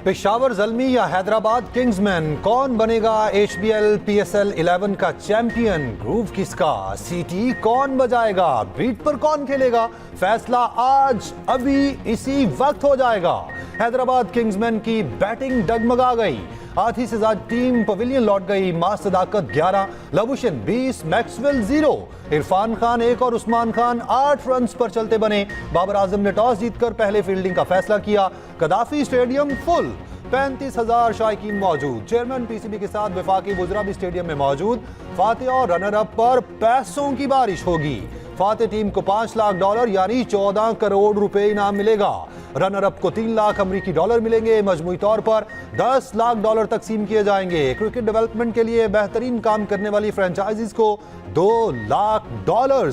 पेशावर ज़ल्मी या हैदराबाद किंग्समैन, कौन बनेगा HBL PSL 11 का चैंपियन? ग्रूव किसका? सीटी कौन बजाएगा? बीट पर कौन खेलेगा? फैसला आज अभी इसी वक्त हो जाएगा। हैदराबाद किंग्समैन की बैटिंग डगमगा गई, आधी से ज्यादा टीम पवेलियन लौट गई। मास सदाकत 11, लबुशन 20, मैक्सवेल 0, इरफान खान 1 और उस्मान खान 8 रन पर चलते बने। बाबर आजम ने टॉस जीतकर पहले फील्डिंग का फैसला किया। कदाफी स्टेडियम फुल, 35,000 शायकीन मौजूद। चेयरमैन PCB के साथ वफाकी वुजरा भी स्टेडियम में मौजूद। फातेह और रनर अप पर पैसों की बारिश होगी। फातेह टीम को $5 लाख यानी 14 करोड़ रुपए इनाम मिलेगा। रनर अप को $3 लाख अमरीकी डॉलर मिलेंगे। मजमूई तौर पर $10 लाख तकसीम किए जाएंगे। क्रिकेट डेवलपमेंट के लिए बेहतरीन काम करने वाली फ्रेंचाइजीज को $2 लाख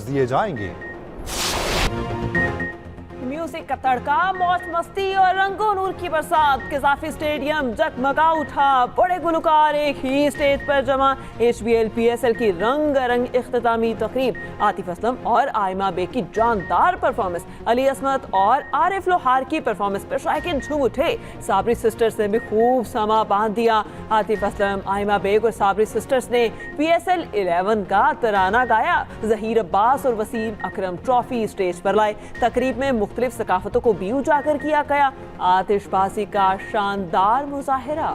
दिए जाएंगे। म्यूजिक का तड़का, मौज मस्ती और रंगो नूर की बरसात। कज़ाफी स्टेडियम जगमगा उठा, बड़े गुलकार एक ही स्टेज पर जमा। HBL PSL की रंग इख्तितामी तकरीब, आतिफ असलम और आयमा बेग की जानदार परफॉर्मेंस, अली असमत और आरिफ लोहार की परफॉर्मेंस पर शायकीन झूम उठे। साबरी सिस्टर्स ने भी खूब समा बांध दिया। आतिफ असलम, आयमा बेग और साबरी सिस्टर्स ने PSL 11 का तराना गाया। जहीर अब्बास और वसीम अकरम ट्रॉफी स्टेज पर लाए। तकरीब में मुख्तलिफ सकाफतों को भी उजागर किया गया। आतिशबाजी का शानदार मुजाहिरा।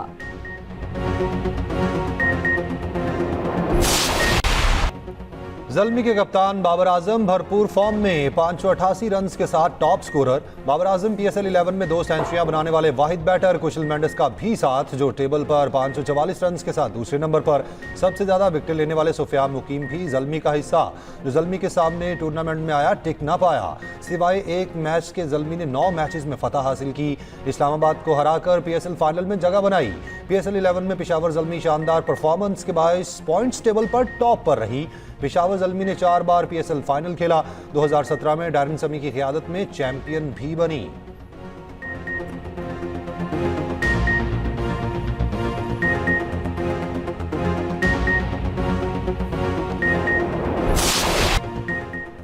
ज़ल्मी के कप्तान बाबर आजम भरपूर फॉर्म में, 588 रन के साथ top scorer. Babar Azam PSL 11 में 2 सेंचुरियां बनाने वाले वाहिद बैटर। कुशल मेंडिस का भी साथ, जो टेबल पर 544 रन के साथ दूसरे नंबर पर। सबसे ज्यादा विकेट लेने वाले सुफियान मुकीम भी ज़ल्मी का हिस्सा, जो ज़ल्मी के सामने टूर्नामेंट में आया टिक ना पाया। सिवाय एक मैच के ज़ल्मी ने 9 मैचेस में फतह हासिल की। इस्लामाबाद को हराकर PSL फाइनल में जगह बनाई। PSL 11 में पेशावर ज़ल्मी शानदार परफॉर्मेंस के बायस पॉइंट्स टेबल पर टॉप पर रही। पेशावर ज़ल्मी ने 4 बार PSL फाइनल खेला। 2017 में डायरन समी की क़ियादत में चैंपियन भी बनी।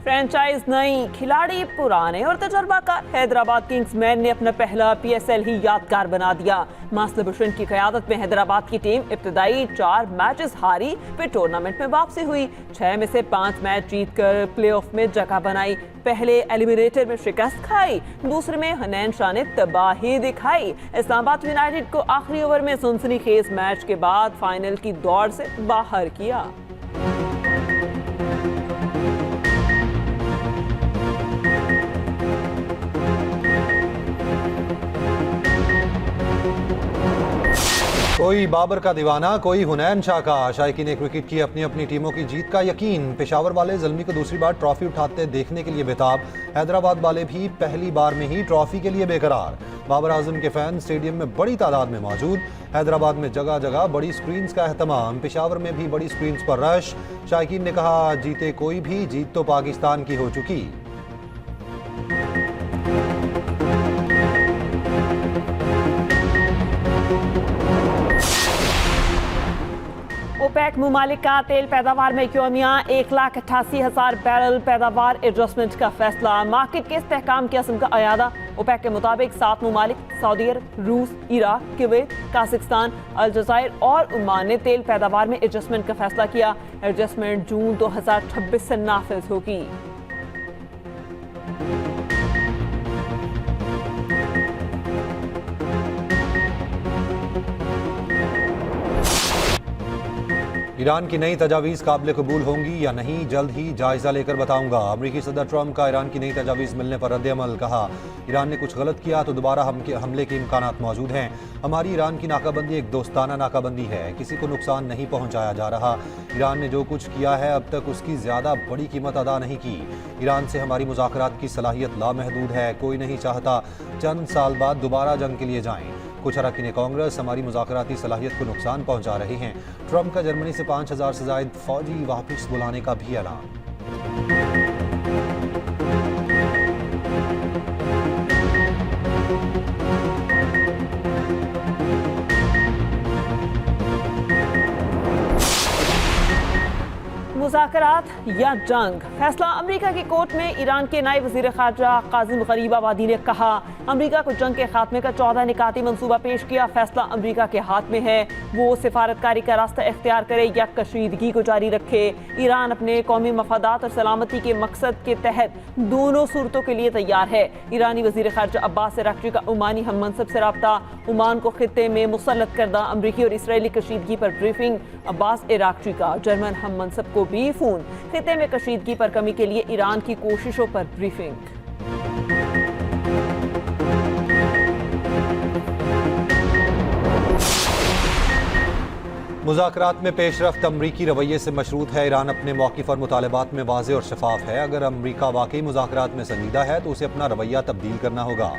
फ्रेंचाइज नई, खिलाड़ी पुराने और तजर्बाकार। हैदराबाद किंग्समैन ने अपना पहला PSL ही यादगार बना दिया। मास्टर बुशन की क़यादत में हैदराबाद की टीम इब्तदाई 4 मैचेस हारी, फिर टूर्नामेंट में वापसी हुई। 6 में से 5 मैच जीतकर प्लेऑफ में जगह बनाई। पहले एलिमिनेटर में शिकस्त खाई, दूसरे में हनैन शाह ने तबाही दिखाई। इस्लामाबाद यूनाइटेड को आखिरी ओवर में सनसनीखेज मैच के बाद फाइनल की दौड़ से बाहर किया। कोई बाबर का दीवाना, कोई हुनैन शाह का। शायकीन क्रिकेट की अपनी अपनी टीमों की जीत का यकीन। पेशावर वाले ज़ल्मी को दूसरी बार ट्रॉफी उठाते देखने के लिए बेताब। हैदराबाद वाले भी पहली बार में ही ट्रॉफी के लिए बेकरार। बाबर आजम के फैन स्टेडियम में बड़ी तादाद में मौजूद। हैदराबाद में जगह जगह बड़ी स्क्रीन्स का एहतमाम। पेशावर में भी बड़ी स्क्रीन्स पर रश। शायकीन ने कहा, जीते कोई भी, जीत तो पाकिस्तान की हो चुकी। ओपेक मुमालिक का तेल पैदावार में यौमिया 1,88,000 बैरल पैदावार एडजस्टमेंट का फैसला। मार्केट के इस्तेहकाम के असम का अयादा। ओपेक के मुताबिक 7 मुमालिक सऊदी अरब, रूस, इराक, कुवैत, काज़िस्तान, अलजायर और ओमान ने तेल पैदावार में एडजस्टमेंट का फैसला किया। एडजस्टमेंट जून 2026 से नाफिज होगी। ईरान की नई तजावीज़ काबिल कबूल होंगी या नहीं, जल्द ही जायजा लेकर बताऊंगा। अमरीकी सदर ट्रंप का ईरान की नई तजावीज़ मिलने पर रद्द-ए-अमल। कहा, ईरान ने कुछ गलत किया तो दोबारा हमले के इम्कानात मौजूद हैं। हमारी ईरान की नाकाबंदी एक दोस्ताना नाकाबंदी है, किसी को नुकसान नहीं पहुंचाया जा रहा। ईरान ने जो कुछ किया है अब तक उसकी ज़्यादा बड़ी कीमत अदा नहीं की। ईरान से हमारी मुज़ाकरात की सलाहियत लामहदूद है। कोई नहीं चाहता चंद साल बाद दोबारा जंग के लिए जाएं। कुछ अरकान कांग्रेस हमारी मुज़ाकराती सलाहियत को नुकसान पहुंचा रहे हैं। ट्रंप का जर्मनी से 5,000 से ज़ायद फौजी वापस बुलाने का भी ऐलान। मुज़ाकरात या जंग, फैसला अमेरिका की कोर्ट में। ईरान के नायब वज़ीर ख़ारजा काज़िम ग़रीबाबादी ने कहा, अमेरिका को जंग के खात्मे का 14 निकाती मंसूबा पेश किया। फैसला अमेरिका के हाथ में है, वो सिफारतकारी का रास्ता इख्तियार करे या कशीदगी को जारी रखे। ईरान अपने कौमी मफादात और सलामती के मकसद के तहत दोनों सूरतों के लिए तैयार है। ईरानी वज़ीर ख़ारजा अब्बास इराक़ची का ओमानी हम मनसब से रब्ता। ओमान को खित्ते में मुसल्लत करदा अमरीकी और इसराइली कशीदगी पर ब्रीफिंग। अब्बास इराक़ची का जर्मन हम मनसब को भी फोन। खित्ते में कशीदगी पर कमी के लिए ईरान की कोशिशों पर ब्रीफिंग। मुज़ाकरात में पेशरफ्त अमरीकी रवैये से मशरूत है। ईरान अपने मौक़िफ़ और मुतालबात में वाज़ेह और शफाफ है। अगर अमरीका वाकई मुज़ाकरात में संजीदा है तो उसे अपना रवैया तब्दील करना होगा।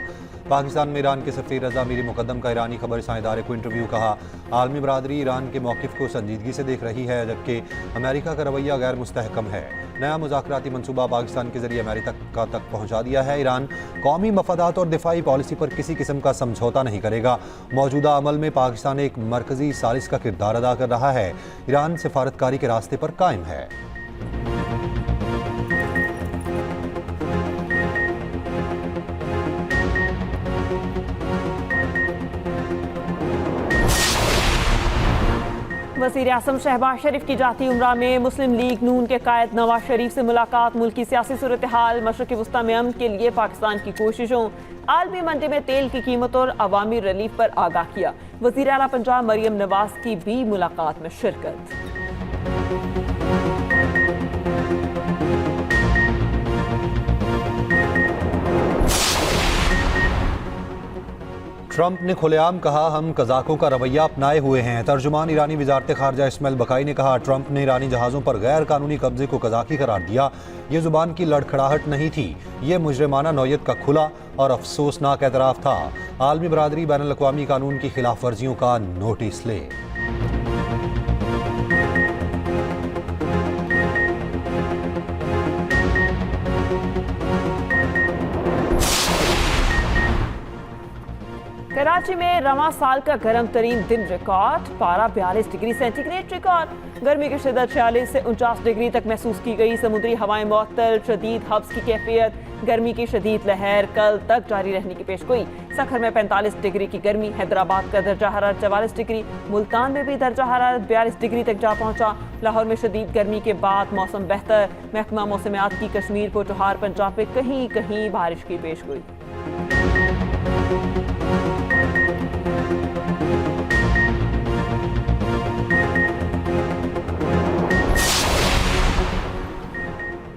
पाकिस्तान में ईरान के सफ़ीर रज़ा मीरी मुक़द्दम का ईरानी खबरसां इदारे को इंटरव्यू। कहा, आलमी बरादरी ईरान के मौक़िफ़ को संजीदगी से देख रही है, जबकि अमेरिका का रवैया गैर मुस्तहकम है। नया मुज़ाकराती मनसूबा पाकिस्तान के ज़रिए अमेरिका तक पहुँचा दिया है। ईरान कौमी मफादात और दिफाई पॉलिसी पर किसी किस्म का समझौता नहीं करेगा। मौजूदा अमल में पाकिस्तान एक मरकज़ी सालिस का किरदार अदा कर रहा है। ईरान सिफारतकारी के रास्ते पर कायम है। वज़ीर आज़म शहबाज शरीफ की जाती उम्रा में मुस्लिम लीग नून के कायद नवाज शरीफ से मुलाकात। मुल्क की सियासी सूरत हाल, मशरक़ी वस्ता में अमन के लिए पाकिस्तान की कोशिशों, आलमी मंडी में तेल की कीमत और अवामी रिलीफ पर आगाह किया। वज़ीर आला पंजाब मरियम नवाज की भी मुलाकात में शिरकत। ट्रंप ने खुलेआम कहा, हम कज़ाकों का रवैया अपनाए हुए हैं। तर्जुमान ईरानी वज़ारत ख़ारजा इस्माइल बकाई ने कहा, ट्रंप ने ईरानी जहाज़ों पर गैर कानूनी कब्जे को कज़ाकी करार दिया। ये ज़ुबान की लड़खड़ाहट नहीं थी, ये मुजरिमाना नौयत का खुला और अफसोसनाक एतराफ़ था। आलमी बरादरी बैनुल अक़वामी कानून की खिलाफ वर्जियों का नोटिस ले। कराची में रवां साल का गर्म तरीन दिन रिकॉर्ड, पारा 42 डिग्री सेंटीग्रेड रिकॉर्ड। गर्मी की शिद्दत 46 से 49 डिग्री तक महसूस की गई। समुद्री हवाएं मुअत्तल, शदीद हब्स की कैफियत, गर्मी की शदीद लहर कल तक जारी रहने की पेशगोई। सखर में 45 डिग्री की गर्मी, हैदराबाद का दर्जा हरारत 44 डिग्री, मुल्तान में भी दर्जा हरारत 42 डिग्री तक जा पहुंचा। लाहौर में शदीद गर्मी के बाद मौसम बेहतर। महकमा मौसमियात की कश्मीर, पोठोहार, पंजाब में कहीं कहीं बारिश की पेशगोई।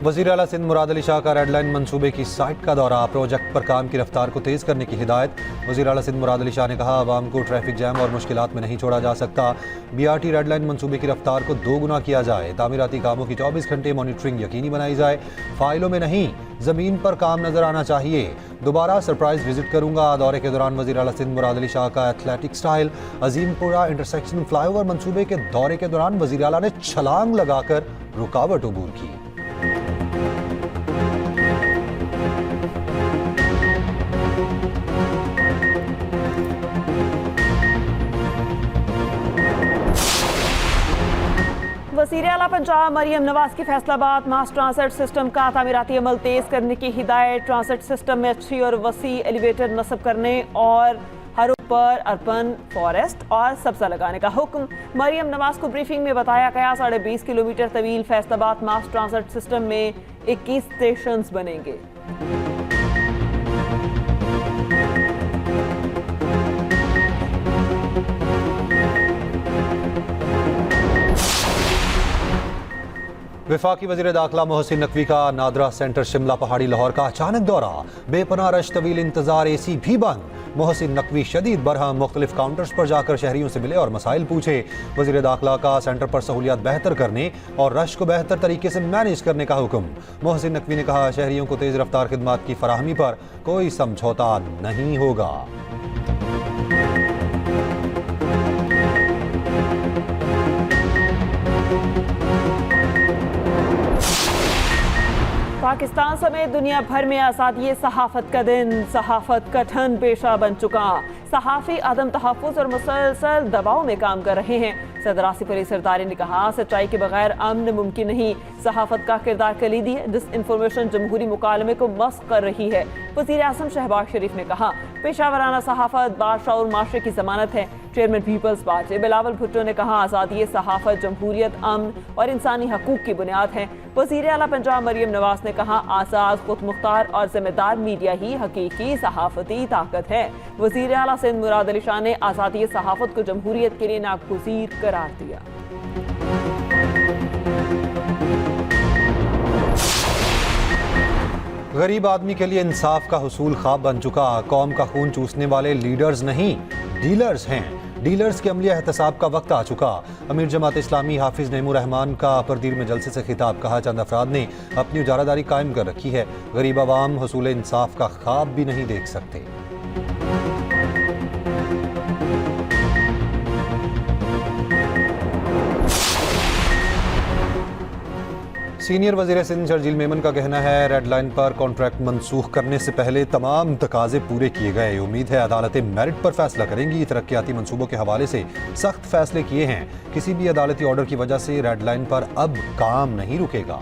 वज़ीर आला सिंध मुराद अली शाह का रेड लाइन मनसूबे की साइट का दौरा। प्रोजेक्ट पर काम की रफ्तार को तेज़ करने की हिदायत। वज़ीर आला सिंध मुराद अली शाह ने कहा, आवाम को ट्रैफिक जैम और मुश्किलात में नहीं छोड़ा जा सकता। BRT रेड लाइन मनसूबे की रफ्तार को 2 गुना किया जाए। तामीराती कामों की 24 घंटे मॉनिटरिंग यकीनी बनाई जाए। फाइलों में नहीं, ज़मीन पर काम नजर आना चाहिए। दोबारा सरप्राइज विजिट करूंगा। दौरे के दौरान वज़ीर आला सिंध मुराद अली शाह का athletic style. Azimpura intersection flyover मनसूबे के दौरे के दौरान वज़ीर आला ने छलांग लगाकर रुकावट अबूर की। वज़ीर आला पंजाब मरियम नवाज की फैसलाबाद मास ट्रांसिट सिस्टम का तामीराती अमल तेज़ करने की हिदायत। ट्रांसिट सिस्टम में अच्छी और वसी एलिवेटर नस्ब करने और हरों पर अर्बन फॉरेस्ट और सब्ज़ा लगाने का हुक्म। मरियम नवाज को ब्रीफिंग में बताया गया, 20.5 किलोमीटर तवील फैसलाबाद मास ट्रांसिट सिस्टम में 21 स्टेशन बनेंगे। वफाकी वज़ीर दाखिला मोहसिन नकवी का नादरा सेंटर शिमला पहाड़ी लाहौर का अचानक दौरा। बेपनाह रश, तवील इंतजार, AC भी बंद। मोहसिन नकवी शदीद बरहम, मुख्तलिफ काउंटर्स पर जाकर शहरियों से मिले और मसाइल पूछे। वज़ीर दाखिला का सेंटर पर सहूलियात बेहतर करने और रश को बेहतर तरीके से मैनेज करने का हुक्म। मोहसिन नकवी ने कहा, शहरियों को तेज़ रफ्तार खिदमात की फराहमी पर कोई समझौता नहीं होगा। पाकिस्तान समेत दुनिया भर में आज़ादी सहाफ़त का दिन। सहाफ़त कठिन पेशा बन चुका। सहाफ़ी अदम तहफ़्फ़ुज़ और मुसलसल दबाव में काम कर रहे हैं। सदर आसिफ अली सरदारी ने कहा, सच्चाई के बगैर अमन मुमकिन नहीं। सहाफ़त का किरदार कलीदी है। डिसइंफॉर्मेशन जमहूरी मुकालमे को मस्ख़ कर रही है। वज़ीर आज़म शहबाज शरीफ ने कहा, पेशावराना सहाफ़त बादशाह और माशरे की ज़मानत है। Chairman Peoples Party Bilawal Bhutto ने कहा, आज़ादी सहाफ़त जमहूरियत, अमन और इंसानी हकूक़ की बुनियाद है। वज़ीर आला पंजाब मरियम नवाज ने कहा, आज़ाद, खुद मुख्तार और जिम्मेदार मीडिया ही हकीकी सहाफ़ती ताकत है। वज़ीर आला सिंध मुराद अली शाह ने आज़ादी सहाफ़त को जमहूरियत के लिए नागुज़ीर करार दिया। गरीब आदमी के लिए इंसाफ का हुसूल ख्वाब बन चुका। कौम का खून चूसने वाले लीडर्स नहीं, डीलर्स हैं। डीलर्स के अमली एहतसाब का वक्त आ चुका। अमीर जमात इस्लामी हाफिज नईमुर रहमान का परदीर में जलसे से खिताब। कहा, चंद अफराद ने अपनी उजारादारी कायम कर रखी है। गरीब आवाम हुसूल इंसाफ का ख्वाब भी नहीं देख सकते। सीनियर वज़ीर सिंध शर्जील मेमन का कहना है, रेड लाइन पर कॉन्ट्रैक्ट मनसूख करने से पहले तमाम तकाजे पूरे किए गए। उम्मीद है अदालतें मेरिट पर फैसला करेंगी। तरक्याती मंसूबों के हवाले से सख्त फैसले किए हैं। किसी भी अदालती ऑर्डर की वजह से रेड लाइन पर अब काम नहीं रुकेगा।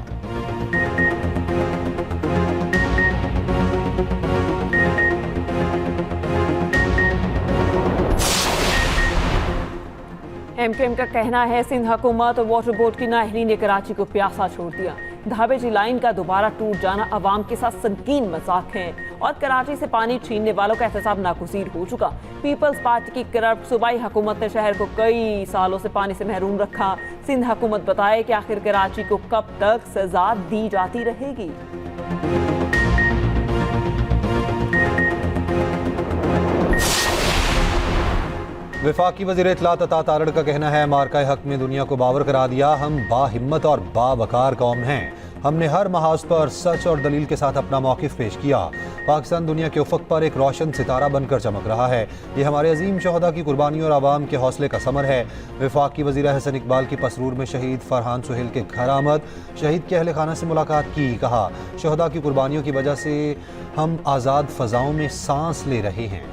एमकेएम का कहना है, सिंध हुकूमत और वाटर बोर्ड की नाअहली ने कराची को प्यासा छोड़ दिया। धाबेजी लाइन का दोबारा टूट जाना अवाम के साथ संगीन मजाक है और कराची से पानी छीनने वालों का एहतसाब नागुज़ीर हो चुका। पीपल्स पार्टी की करप्ट सूबाई हुकूमत ने शहर को कई सालों से पानी से महरूम रखा। सिंध हुकूमत बताए कि आखिर कराची को कब तक सजा दी जाती रहेगी। वफाकी वज़ीर इत्तलात अता तारड़ का कहना है, मार्का हक में दुनिया को बावर करा दिया। हम बाहिम्मत और बावकार कौम हैं। हमने हर महाज पर सच और दलील के साथ अपना मौक़िफ़ पेश किया। पाकिस्तान दुनिया के उफ़क़ पर एक रोशन सितारा बनकर चमक रहा है। ये हमारे अजीम शहदा की कुर्बानी और आवाम के हौसले का समर है। वफाकी वज़ीर हसन इकबाल की पसरूर में शहीद फरहान सुहेल के घर आमद। शहीद के अहल खाना से मुलाकात की। कहा, शहदा की कुर्बानियों की वजह से हम आज़ाद फ़ज़ाओं में सांस ले रहे हैं।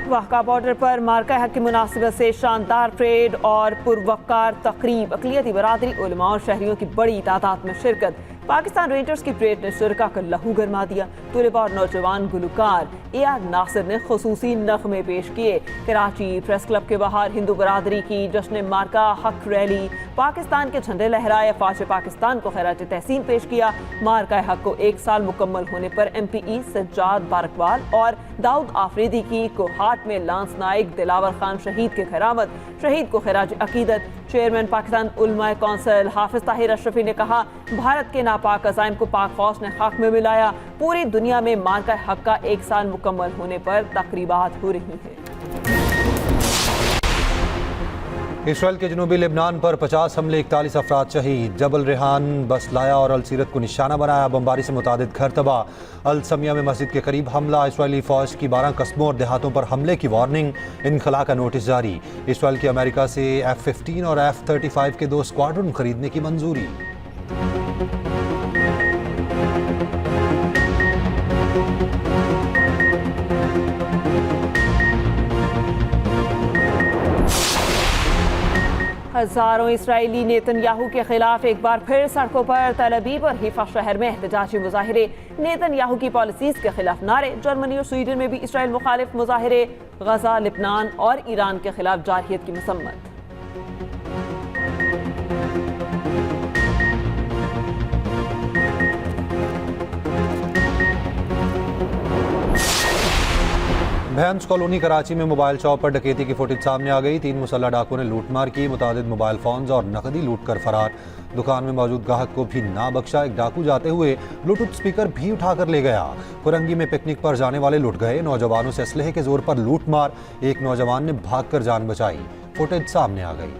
वाहका बॉर्डर पर मार्का हक की मुनासिबत से शानदार परेड और पुरवकार तकरीब। अक़लियती बरादरी, उलमा और शहरियों की बड़ी तादाद में शिरकत। पाकिस्तान रेंजर्स की परेड ने शुरका का लहू गरमा दिया। तुलबा और नौजवान गुलकार AR नासिर ने खुसूसी नग़मे पेश किए। कराची प्रेस क्लब के बाहर हिंदू बरादरी की जश्न मार्का हक रैली। पाकिस्तान के झंडे लहराए। फ़ौज पाकिस्तान को खैरात तहसीन पेश किया। मार्का हक को 1 साल मुकम्मल होने पर MPE सज्जाद बारकवाल और दाऊद आफरीदी की कोहाट में लांस नाइक दिलावर खान शहीद के घर आमद। शहीद को खैराज अकीदत। चेयरमैन पाकिस्तान उलमा कौंसिल हाफिज ताहिर अशरफी ने कहा, भारत के नापाक अज़ाइम को पाक फौज ने खाक में मिलाया। पूरी दुनिया में मार्का हक का 1 साल मुकम्मल होने पर तकरीबात हो रही हैं। इसराइल के जनूबी लेबनान पर 50 हमले, 41 अफराद शहीद। जबल रेहान, बसलाया और अलसीरत को निशाना बनाया। बमबारी से मुतादिद घर तबाह। अल समिया में मस्जिद के करीब हमला। इसराइली फ़ौज की 12 कस्बों और देहातों पर हमले की वार्निंग। इनखला का नोटिस जारी। इसराइल की अमेरिका से F-15 और F-35 के 2 स्क्वाड्रन खरीदने की मंजूरी। हजारों इसराइली नेतन्याहू के खिलाफ एक बार फिर सड़कों पर। तल अवीव और हिफा शहर में एहतजाजी मुजाहिरे। नेतन्याहू की पॉलिसीज के खिलाफ नारे। जर्मनी और स्वीडन में भी इसराइल मुखालिफ मुजाहिरे। गजा, लेबनान और ईरान के खिलाफ जारहियत की मसम्मत। भैंस कॉलोनी कराची में मोबाइल शॉप पर डकैती की फुटेज सामने आ गई। 3 मुसल्लह डाकुओं ने लूटमार की। मुतादिद मोबाइल फोन्स और नकदी लूट कर फरार। दुकान में मौजूद ग्राहक को भी ना बख्शा। एक डाकू जाते हुए ब्लूटूथ स्पीकर भी उठाकर ले गया। कुरंगी में पिकनिक पर जाने वाले लुट गए। नौजवानों से असलहे के जोर पर लूट मार। एक नौजवान ने भागकर जान बचाई। फुटेज सामने आ गई।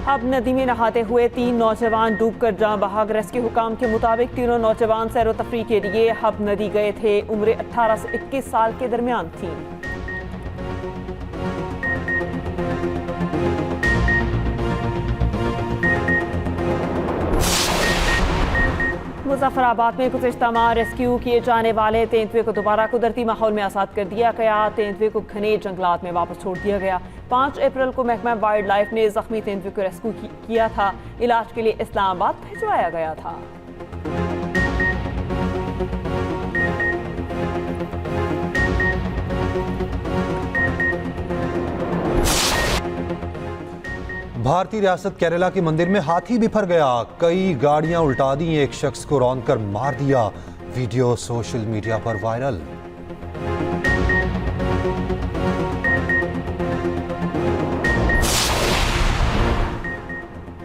अब नदी में नहाते हुए 3 नौजवान डूबकर जान बहाक। रेस्क्यू हुकाम के मुताबिक तीनों नौजवान सैर व तफरीह के लिए हब नदी गए थे। उम्र 18 से 21 साल के दरमियान थी। मुजफ्फराबाद में गुज़िश्ता माह रेस्क्यू किए जाने वाले तेंदुए को दोबारा कुदरती माहौल में आज़ाद कर दिया गया। तेंदुए को घने जंगलात में वापस छोड़ दिया गया। 5 अप्रैल को महकमा वाइल्ड लाइफ ने जख्मी तेंदुए को रेस्क्यू किया था। इलाज के लिए इस्लामाबाद भिजवाया गया था। भारतीय रियासत केरला के मंदिर में हाथी बिफर गया। कई गाड़ियां उल्टा दी, एक शख्स को रौंदकर मार दिया। वीडियो सोशल मीडिया पर वायरल।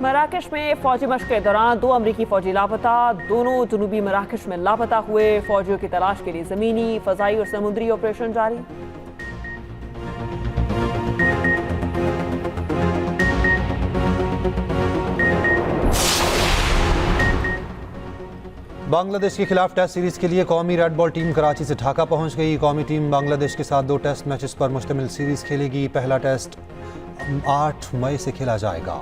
मराकश में फौजी मशक के दौरान 2 अमरीकी फौजी लापता। दोनों जनूबी मराकश में लापता हुए। फौजियों की तलाश के लिए जमीनी, फजाई और समुद्री ऑपरेशन जारी। बांग्लादेश के खिलाफ टेस्ट सीरीज के लिए कौमी रेड बॉल टीम कराची से ढाका पहुंच गई। कौमी टीम बांग्लादेश के साथ 2 टेस्ट मैचेस पर मुश्तमिल सीरीज खेलेगी। पहला टेस्ट 8 मई से खेला जाएगा।